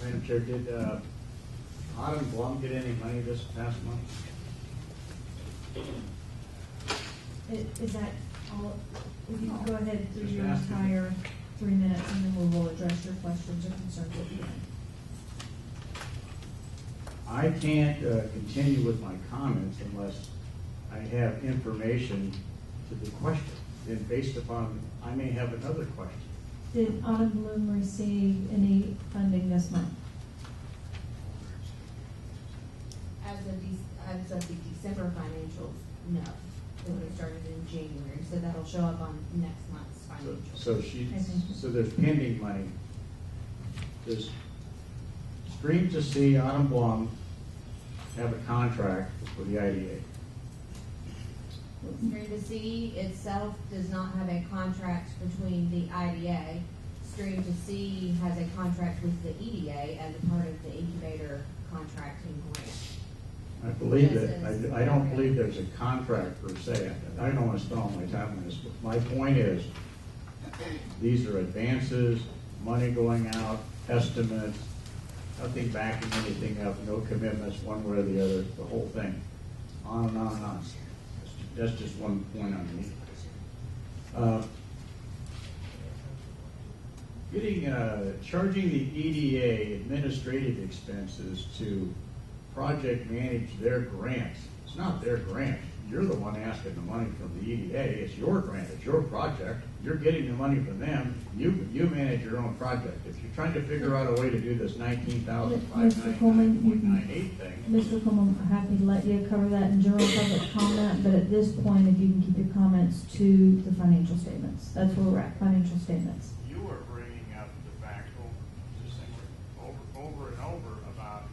Madam Chair, did Autumn Blum get any money this past month? Is that all? If you could go ahead through Just your asking. entire 3 minutes, and then we will address your questions or concerns at the end. I can't continue with my comments unless I have information to the question. Then based upon, I may have another question. Did Autumn Bloom receive any funding this month? As of the December financials, no. It would have started in January, so that'll show up on next month's financials. So there's pending money. Does Stream to Sea Autumn Blum have a contract for the IDA? Stream to Sea itself does not have a contract between the IDA. Stream to Sea has a contract with the EDA as a part of the incubator contracting grant. I believe that, I don't believe there's a contract per se. I don't want to spend all my time on this, but my point is, these are advances, money going out, estimates, nothing backing anything up, no commitments one way or the other, the whole thing, on and on and on. That's just one point on me. Charging the EDA administrative expenses to project manage their grants. It's not their grant. You're the one asking the money from the EDA. It's your grant. It's your project. You're getting the money from them. You manage your own project. If you're trying to figure out a way to do this Mr. Coleman, $19,598 thing, Mr. Coleman, I'm happy to let you cover that in general public comment, but at this point, if you can keep your comments to the financial statements. That's where we're at, financial statements. You were bringing up the fact over and over about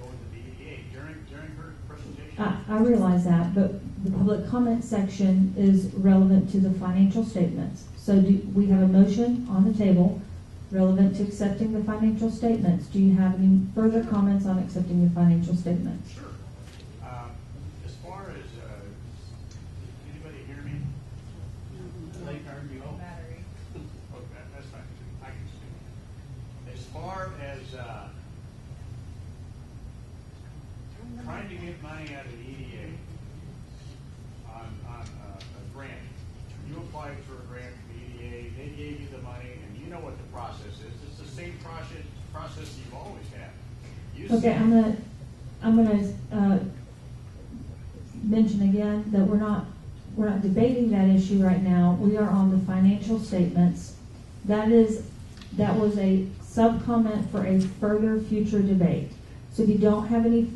going to the EDA during her presentation. I realize that, but the public comment section is relevant to the financial statements. So we have a motion on the table relevant to accepting the financial statements. Do you have any further comments on accepting the financial statements? Sure. As far as, anybody hear me? They turned you off. Battery. Okay, that's fine. I can speak. As far as trying to get money out of the EDA on a grant, you applied for a grant from the EDA, they gave you the money, and you know what the process is. It's the same process you've always had. Okay, I'm gonna mention again that we're not debating that issue right now. We are on the financial statements. That was a sub-comment for a further future debate. So if you don't have any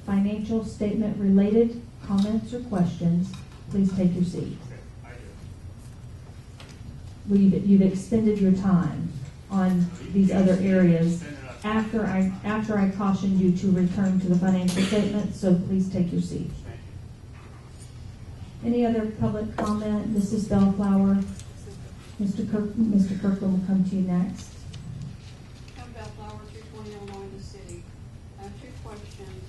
financial statement related comments or questions, please take your seat. Okay, I do. You've extended your time on these other areas after I cautioned you to return to the financial statement, so please take your seat. Any other public comment? Mrs. Bellflower? Mr. Kirkland will come to you next. I'm Bellflower, 220 Illinois in the city. I have two questions.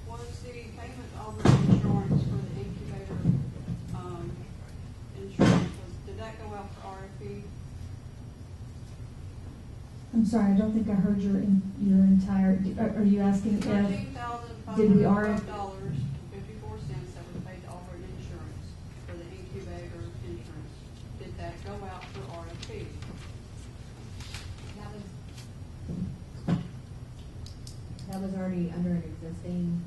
Was the payment of the insurance for the incubator insurance, did that go out for RFP? I'm sorry, I don't think I heard your entire, are you asking if, did we RFP? $13,505.54 that was paid to Auburn Insurance for the incubator insurance. Did that go out for RFP? That was already under an existing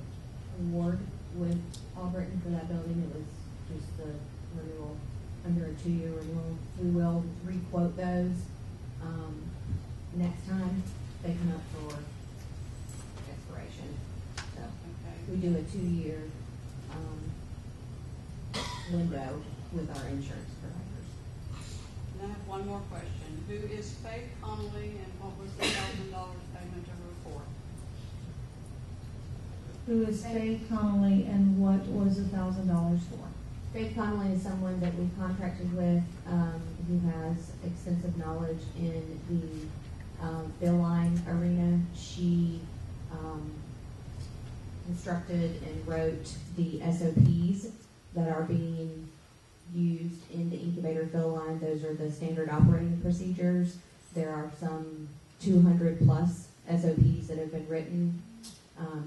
award with Albritton for that building. It was just the renewal, under a 2-year renewal. We will re-quote those next time they come up for expiration. So Okay. we do a 2-year window with our insurance providers. And I have one more question. Who is Faith Connolly, and what was the $1,000 payment to her for? Who is Faith Connolly and what was $1,000 for? Faith Connolly is someone that we've contracted with who has extensive knowledge in the fill line arena. She constructed and wrote the SOPs that are being used in the incubator fill line. Those are the standard operating procedures. There are some 200 plus SOPs that have been written,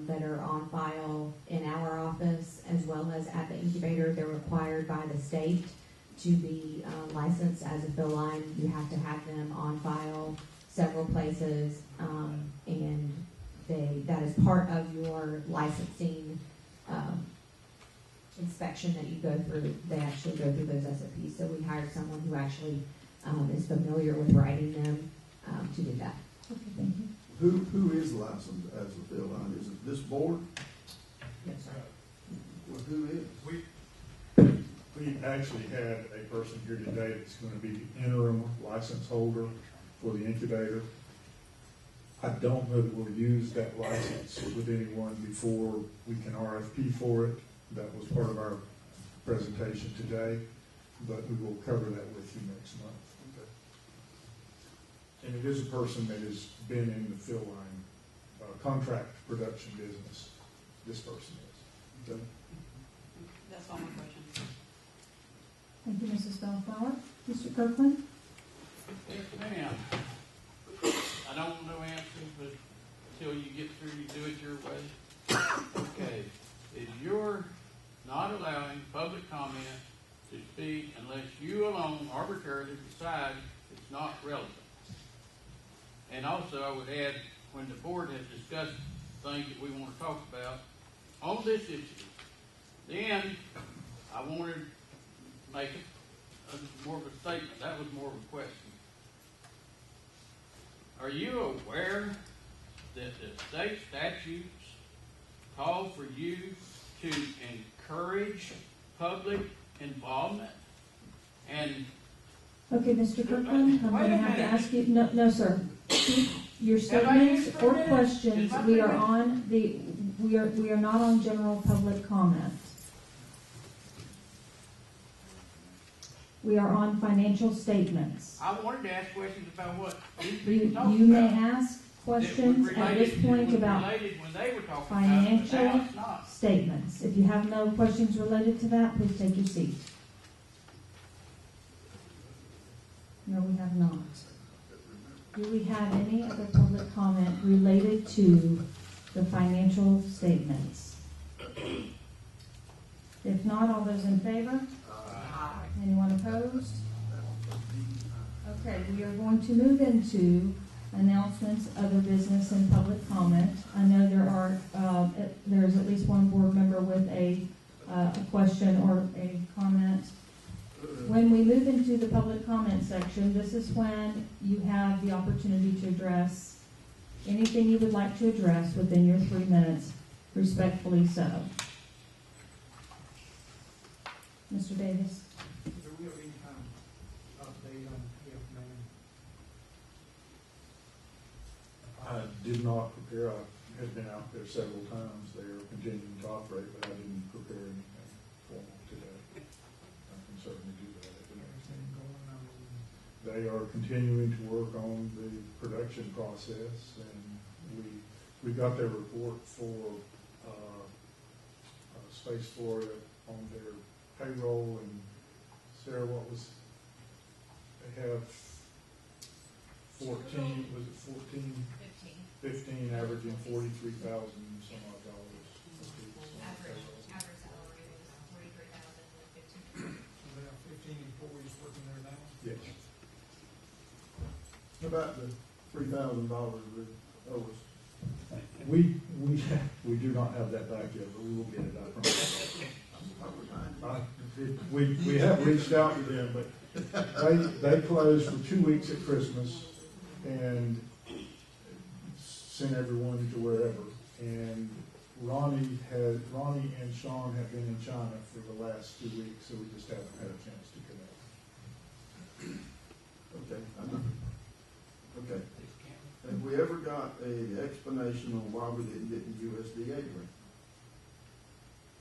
that are on file in our office as well as at the incubator. They're required by the state to be licensed as a fill line. You have to have them on file several places, and that is part of your licensing inspection that you go through. They actually go through those SOPs. So we hired someone who actually is familiar with writing them to do that. Okay, thank you. Who is licensed as a fill line? Is it this board? Yes, sir. Well, who is? We actually had a person here today that's going to be the interim license holder for the incubator. I don't know that we'll use that license with anyone before we can RFP for it. That was part of our presentation today, but we will cover that with you next month. And it is a person that has been in the fill line contract production business. This person is. Okay. That's all my questions. Thank you, Mrs. Bellflower. Mr. Kirkland? Yes, ma'am. I don't know answers, but until you get through, you do it your way. Okay. Is you're not allowing public comment to speak unless you alone arbitrarily decide it's not relevant. And also, I would add, when the board has discussed things that we want to talk about on this issue, then I wanted to make it more of a statement. That was more of a question. Are you aware that the state statutes call for you to encourage public involvement? And Okay, Mr. Kirkland, I'm going to have to ask you, no, sir. Your statements or questions, we are not on general public comment. We are on financial statements. I wanted to ask questions about what You talked may about. ask questions at this point about When they were talking about it, financial now it's not. statements. If you have no questions related to that, please take your seat. No, we have not. Do we have any other public comment related to the financial statements? If not, all those in favor? Anyone opposed? Okay, we are going to move into announcements, other business, and public comment. I know there's at least one board member with a question or a comment. When we move into the public comment section, this is when you have the opportunity to address anything you would like to address within your 3 minutes, respectfully so. Mr. Davis? Do we have any kind of update on PF Man? I did not prepare. I had been out there several times. They are continuing to operate, but I didn't prepare anything formal today. I can certainly do that at the next meeting. They are continuing to work on the production process, and we got their report for Space Florida on their payroll. And Sarah, what was, they have 14, was it 14? 15, averaging 43,000 some odd dollars. Average salary is 43,000 with 15. So they have 15 employees working there now? Yes. How about the $3,000 that owes? We do not have that back yet, but we will get it back from them. We have reached out to them, but they closed for 2 weeks at Christmas and sent everyone to wherever. And Ronnie and Sean have been in China for the last 2 weeks, so we just haven't had a chance to connect. Okay, I know. Okay. Have we ever got an explanation on why we didn't get the USDA grant?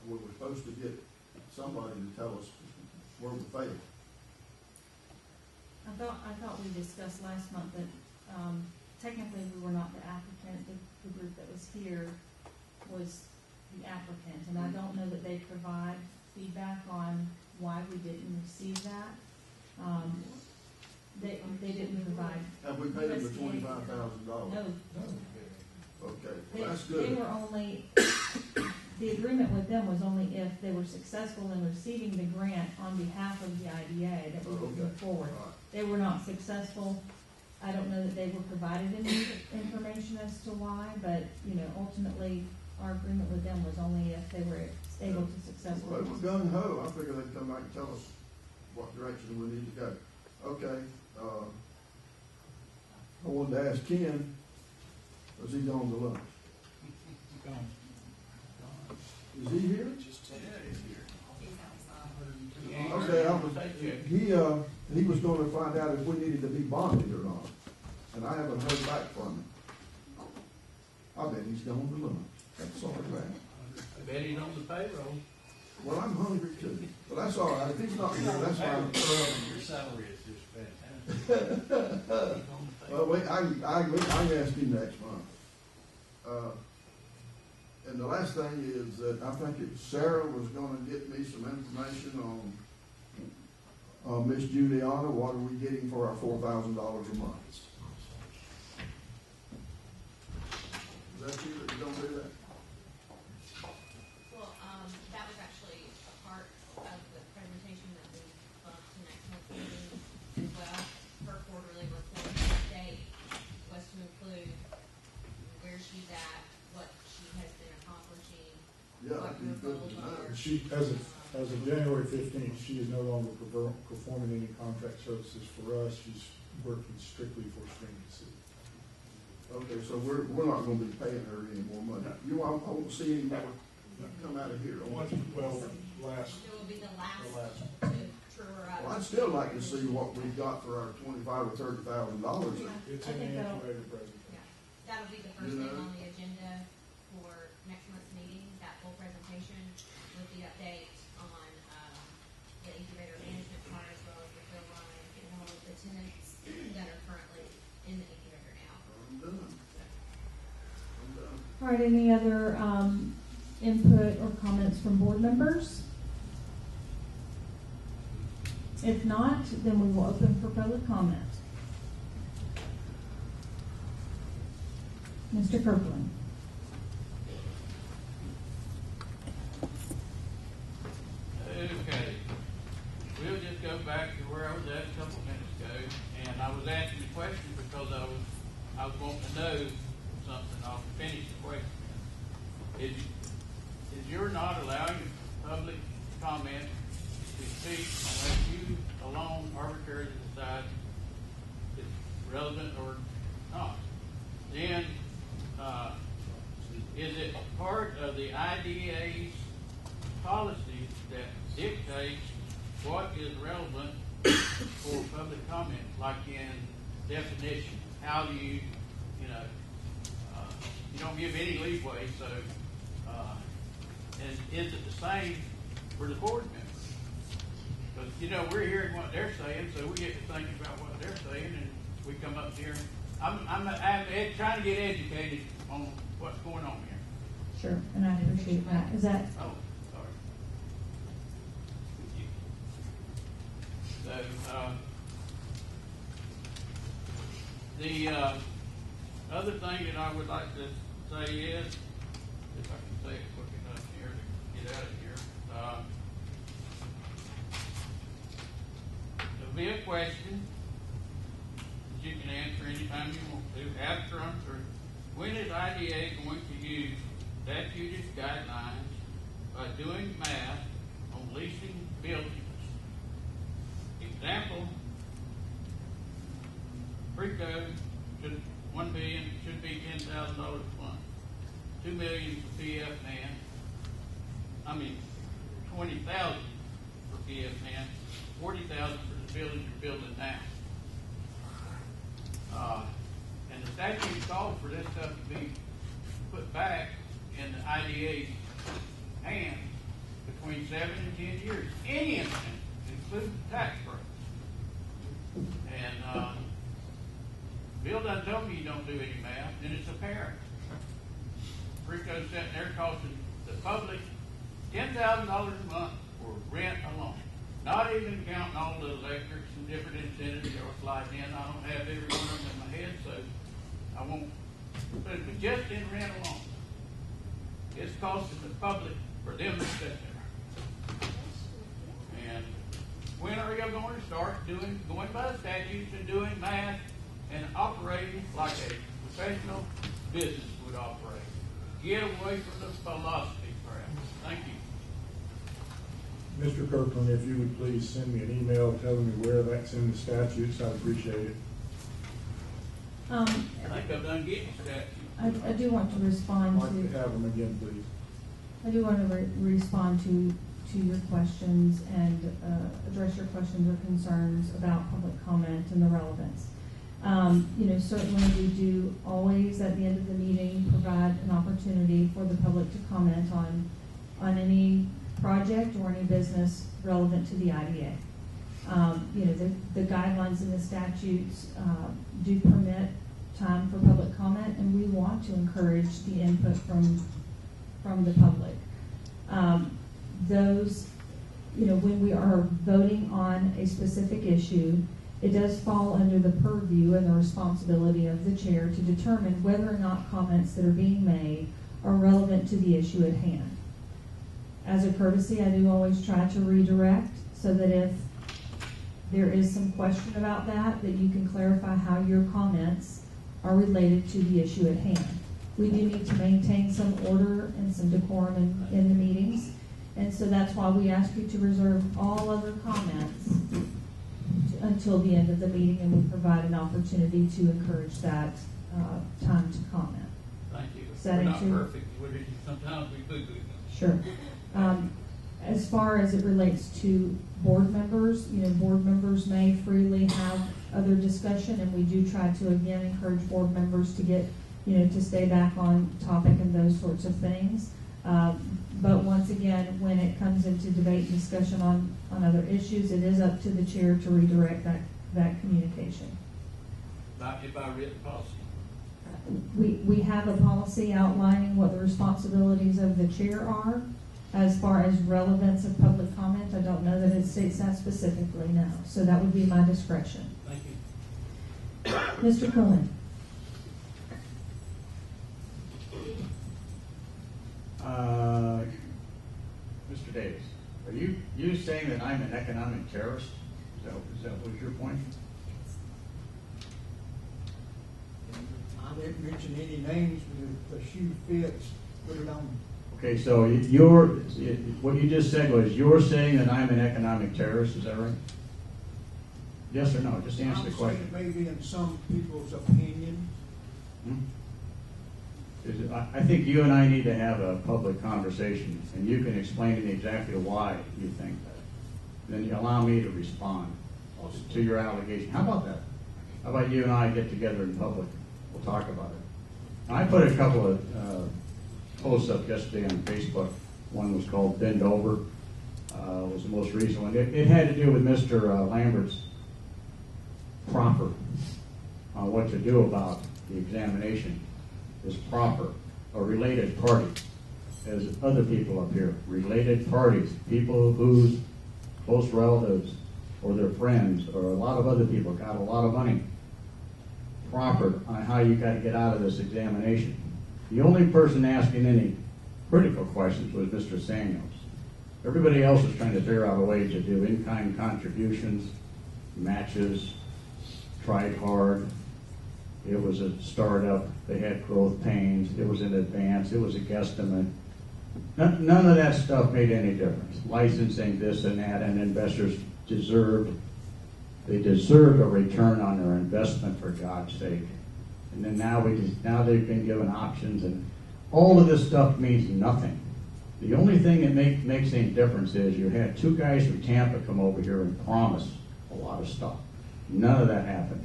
We were supposed to get somebody to tell us where we failed. I thought we discussed last month that technically we were not the applicant. The group that was here was the applicant, and I don't know that they provide feedback on why we didn't receive that. They didn't provide. Have we paid them the USDA. $25,000? No, Okay, They, well, that's they good. were only, the agreement with them was only if they were successful in receiving the grant on behalf of the IDA that we would Okay. move forward. All right. They were not successful. I don't know that they were provided any information as to why, but, you know, ultimately, our agreement with them was only if they were able to Well, successfully. it was gung ho. I figured they'd come back and tell us what direction we need to go. Okay, I wanted to ask Ken, was he gone to lunch? Is he here? Okay, he was gonna find out if we needed to be bonded or not, and I haven't heard back from him. I bet he's gone to lunch. That's all right. I bet he's on the payroll. Well, I'm hungry too, but that's all right. If he's not here, that's fine. Your salary is just fantastic. Well, wait, I can ask you next month. And the last thing is that I think Sarah was gonna get me some information on Miss Juliana, what are we getting for our $4,000 a month? Is that you that don't do that? Well, that was actually a part of the presentation that we bumped to next month's meeting as well. Her quarterly report update was to include where she's at, what she has been accomplishing, Yeah, what that'd be her good goals to know. are. She, as of January 15th, she is no longer performing any contract services for us. She's working strictly for Springfield City. Okay, so we're not gonna be paying her any more money. I won't see any more come out of here. Well, last, It will be the last The last. to true her up. Well, I'd still like to see what we've got for our $25,000 or $30,000. it's I in think the that'll- incubator presentation. Yeah, that'll be the first You thing know? on the agenda for next month's meeting, that full presentation with the update on, the incubator management part as well as the fill line and all of the tenants that are currently in the incubator now. I'm done. I'm done. All right, any other, input or comments from board members? If not, then we will open for public comment. Mr. Kirkland. Okay, we'll just go back to where I was at a couple minutes ago, and I was asking the question because I was wanting to know something. I'll finish the question. Is you're not allowing public comment to speak unless you alone arbitrarily decide it's relevant or not? Then, is it part of the IDA's policy that dictates what is relevant for public comment, like in definition? How do you you don't give any leeway, so, and is it the same for the board members? Because, we're hearing what they're saying, so we get to thinking about what they're saying, and we come up here. I'm trying to get educated on what's going on here. Sure, and I appreciate that. Is that, Oh, sorry. So, the other thing that I would like to say is, if I can say it quick enough here to get out of here, there'll be a question that you can answer anytime you want to after I'm through. When is IDA going to use statuted guidelines by doing math on leasing buildings? Example, pre-code should, $1 million should be $10,000 a month. $2 million for PF man. 20,000 for PF man. 40,000 for the building you're building now. And the statute calls for this stuff to be put back in the IDA's hands between 7 and 10 years. Any incident, including tax breaks. And Bill done told me you don't do any math, and it's apparent. Rico's sitting there costing the public $10,000 a month for rent alone. Not even counting all the electrics and different incentives that were sliding in. I don't have every one of them in my head, so I won't put it was just in rent alone. It's costing the public for them to sit there. And when are you going to start going by the statutes and doing math and operating like a professional business would operate? Get away from the philosophy crap. Thank you. Mr. Kirkland, if you would please send me an email telling me where that's in the statutes, I'd appreciate it. I think I've done getting statute. I do want to I'd respond like to. to have them again, please. I do want to respond to your questions and address your questions or concerns about public comment and the relevance. Certainly we do always, at the end of the meeting, provide an opportunity for the public to comment on any project or any business relevant to the IDA. The guidelines in the statutes do permit time for public comment, and we want to encourage the input from the public. When we are voting on a specific issue, it does fall under the purview and the responsibility of the chair to determine whether or not comments that are being made are relevant to the issue at hand. As a courtesy, I do always try to redirect so that if there is some question about that you can clarify how your comments are related to the issue at hand. We do need to maintain some order and some decorum in the meetings, and so that's why we ask you to reserve all other comments until the end of the meeting, and we provide an opportunity to encourage that time to comment. Thank you. We're not Perfect. Sometimes we boo-boo. Sure. As far as it relates to board members, board members may freely have other discussion, and we do try to, again, encourage board members to get, to stay back on topic and those sorts of things. But once again, when it comes into debate and discussion on other issues, it is up to the chair to redirect that communication. By written policy. We have a policy outlining what the responsibilities of the chair are. As far as relevance of public comment, I don't know that it states that specifically now. So that would be my discretion. Thank you. Mr. Cohen. Mr. Davis, are you saying that I'm an economic terrorist? Is that what your point? I didn't mention any names, but if the shoe fits, put it on. Okay, so what you just said was you're saying that I'm an economic terrorist, is that right? Yes or no? Just answer the question. I'm saying maybe in some people's opinion. I think you and I need to have a public conversation, and you can explain to me exactly why you think that. Then you allow me to respond to your allegation. How about that? How about you and I get together in public? We'll talk about it. Now, I put a couple of posts up yesterday on Facebook. One was called Bend Over, was the most recent one. It had to do with Mr. Lambert's proffer on what to do about the examination. Is proper, a related party, as other people up here, related parties, people whose close relatives or their friends or a lot of other people got a lot of money, proper on how you got to get out of this examination. The only person asking any critical questions was Mr. Samuels. Everybody else was trying to figure out a way to do in-kind contributions, matches, tried hard. It was a startup. They had growth pains. It was in advance. It was a guesstimate. None of that stuff made any difference. Licensing, this and that, and investors deserved a return on their investment, for God's sake. And then now they've been given options, and all of this stuff means nothing. The only thing that makes any difference is you had two guys from Tampa come over here and promise a lot of stuff. None of that happened.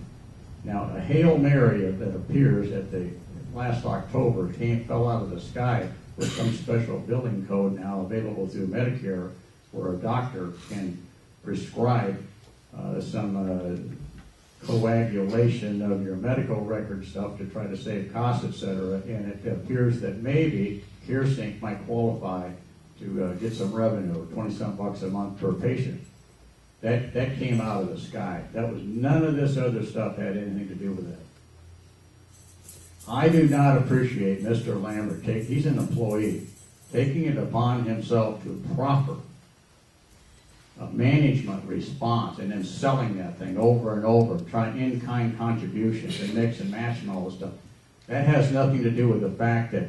Now, a Hail Mary that appears at the last October fell out of the sky with some special billing code now available through Medicare, where a doctor can prescribe some coagulation of your medical record stuff to try to save costs, etc. And it appears that maybe CareSync might qualify to get some revenue, 20-some bucks a month per patient. That came out of the sky. That was none of this other stuff had anything to do with that. I do not appreciate Mr. Lambert he's an employee, taking it upon himself to proffer a management response and then selling that thing over and over, trying in-kind contributions and mix and match and all this stuff. That has nothing to do with the fact that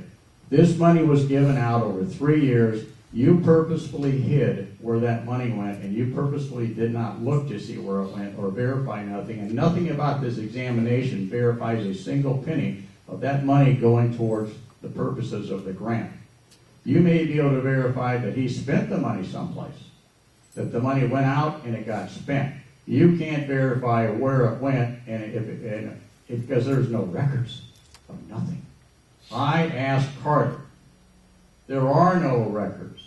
this money was given out over 3 years. You purposefully hid where that money went, and you purposefully did not look to see where it went or verify nothing. And nothing about this examination verifies a single penny of that money going towards the purposes of the grant. You may be able to verify that he spent the money someplace, that the money went out and it got spent. You can't verify where it went, and because there's no records of nothing. I asked Carter. There are no records.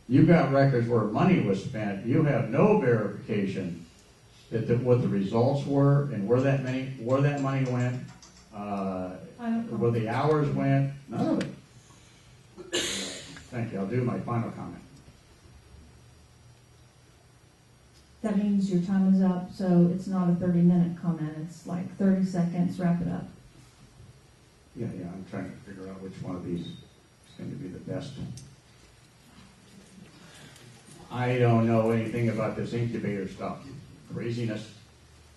You've got records where money was spent. You have no verification that what the results were and where that money went, where the hours went. None of it. Thank you. I'll do my final comment. That means your time is up, so it's not a 30-minute comment. It's like 30 seconds, wrap it up. Yeah, I'm trying to figure out which one of these is going to be the best. I don't know anything about this incubator stuff. Craziness.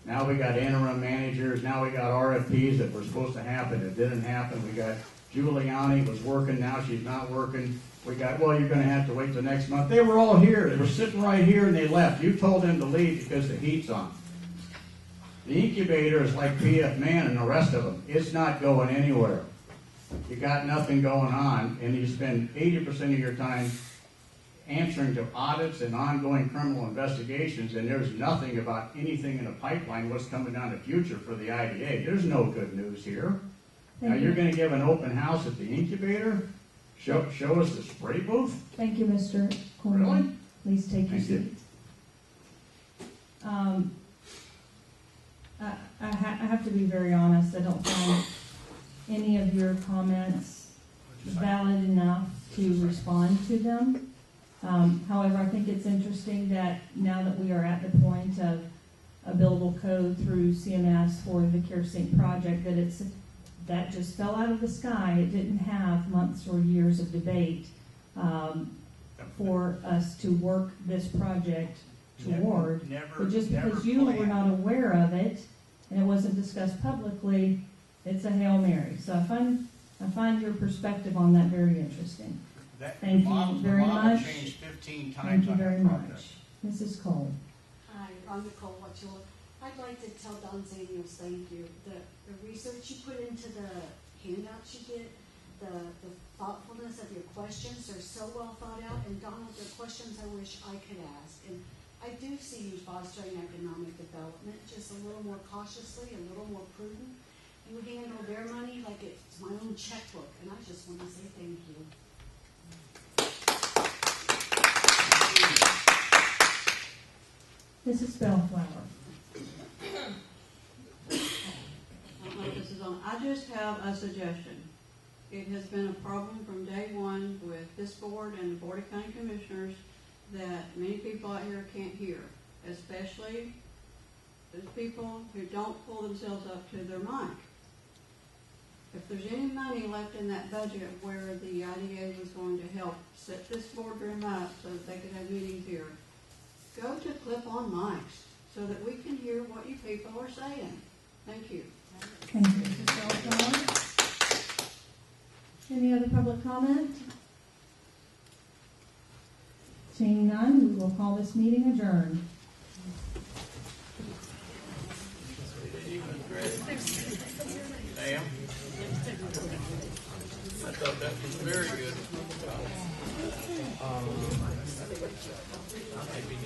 Now we got interim managers. Now we got RFPs that were supposed to happen. It didn't happen. We got Giuliani was working. Now she's not working. We got, well, you're going to have to wait till next month. They were all here. They were sitting right here and they left. You told them to leave because the heat's on. The incubator is like PF Man and the rest of them. It's not going anywhere. You got nothing going on, and you spend 80% of your time answering to audits and ongoing criminal investigations, and there's nothing about anything in the pipeline, what's coming down the future for the IDA. There's no good news here. Now you're going to give an open house at the incubator? Show us the spray booth? Thank you, Mr. Coleman. Really? Please take your Thank you. seat. I have to be very honest. I don't find any of your comments valid enough to respond to them. However, I think it's interesting that now that we are at the point of a billable code through CMS for the CareSync project, that just fell out of the sky. It didn't have months or years of debate for us to work this project toward. But just because you were not aware of it and it wasn't discussed publicly, it's a Hail Mary. So I find your perspective on that very interesting. Thank you very much. Changed 15 times. Thank you on that very project. much. Mrs. Cole. Hi, I'm Nicole Wachula. I'd like to tell Don Zaniels thank you. The research you put into the handouts you get, the thoughtfulness of your questions are so well thought out. And Donald, the questions I wish I could ask. And I do see you fostering economic development, just a little more cautiously, a little more prudent. You handle their money like it's my own checkbook, and I just want to say thank you. Mrs. Bellflower. I don't know if this is on. I just have a suggestion. It has been a problem from day one with this board and the Board of County Commissioners that many people out here can't hear, especially those people who don't pull themselves up to their mic. If there's any money left in that budget where the IDA was going to help set this boardroom up so that they could have meetings here, go to clip-on mics so that we can hear what you people are saying. Thank you. Thank you, Mrs. Bellflower. Any other public comment? Seeing none, we will call this meeting adjourned. Sam? I thought that was very good. Maybe